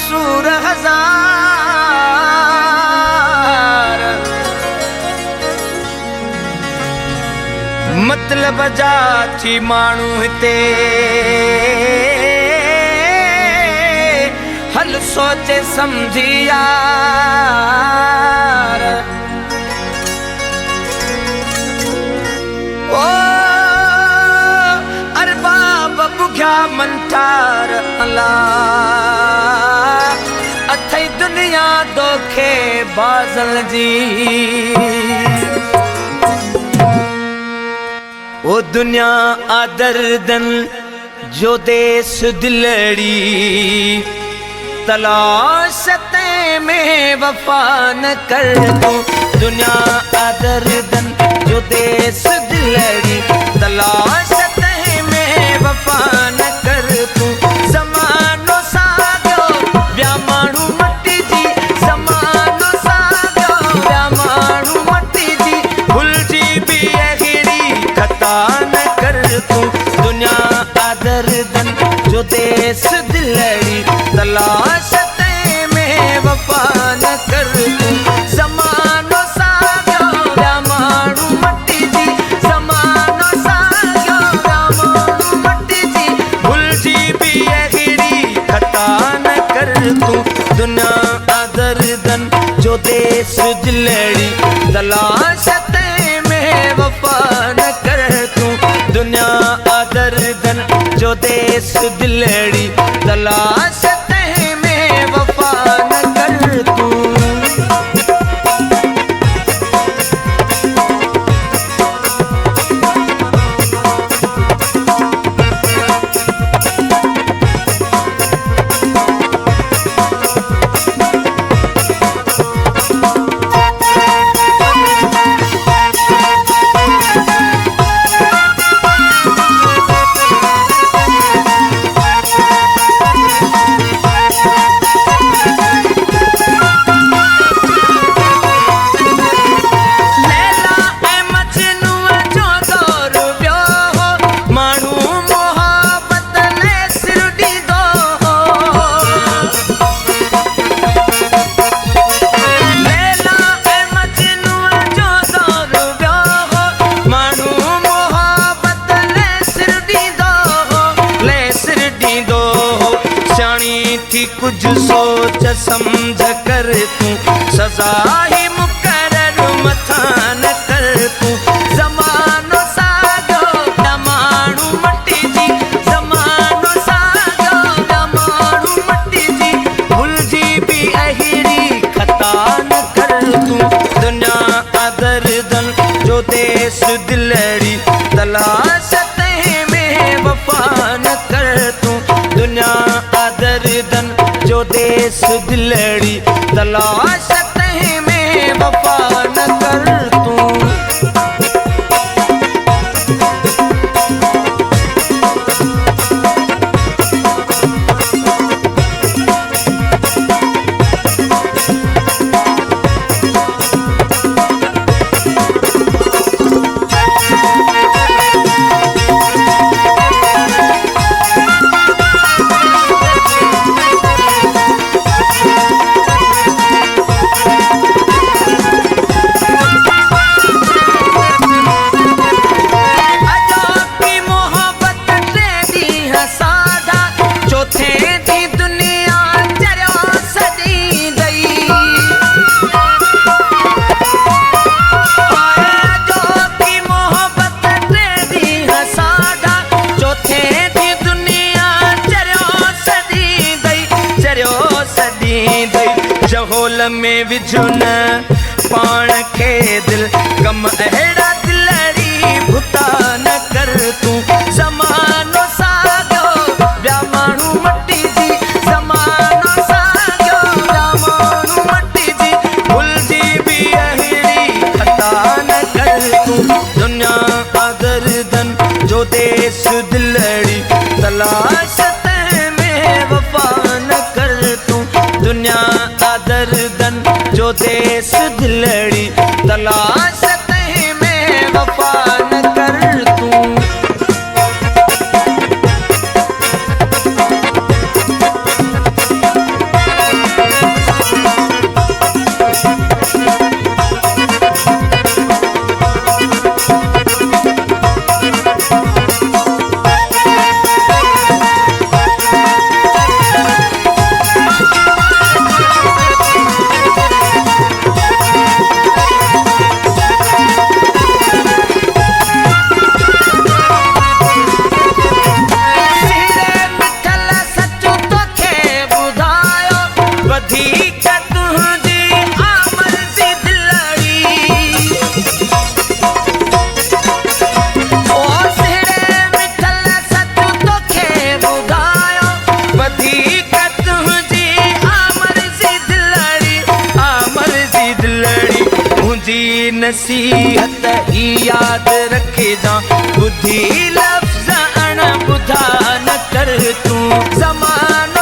सूर हजार मतलब जा थी मानू हिते हल सोचे समझी यार ओ अरबाब बुघ्या मंठार अल्लाह अथई दुनिया दोखे बाज़ल जी ओ दुनिया आदरदन जो देश दिलड़ी तलाश में वफा न कर तू दुनिया आदरदन जो देश दिलड़ी तलाश में वफा न कर तू ज़मानो सागो व्या माण्हू मटी जी ज़मानो सागो व्या माण्हू मटी जी भुलजी भी अहिड़ी खता न कर तू दुनिया आदरदन जो देश दिलड़ी तलाश में वफा न कर तू ज़मानो सागो व्या माण्हू मटी जी ज़मानो सागो व्या माण्हू मटी जी भुलजी भी अहिड़ी खता न कर तू दुनिया आदरदन जो देश दिलड़ी तलाश में वफा न कर तू दुनिया आदरदन जो देश दिलड़ी तलाश में वफा न कर तू कुछ सोच समझ कर तू सजा ही मुकर्रर मथा न कर तू ज़मानो सागो व्या माण्हू मटी जी ज़मानो सागो व्या माण्हू मटी जी भुलजी भी अहिड़ी खता न कर तू दुनिया आदरदन जो देश दिलड़ी तलाश में वफा न कर तू दुनिया आदरदन जो देश दिलड़ी तलाश में वफा न कर तू जहोल में विझो न पाण खे दिल कम अहिड़ा दिलड़ी भुता न कर तू ज़मानो सागो व्या माण्हू मटी जी ज़मानो सागो व्या माण्हू नसीहत ही याद रखे जा बुद्धि लफ्ज़ अण बुधा न कर तू ज़मानो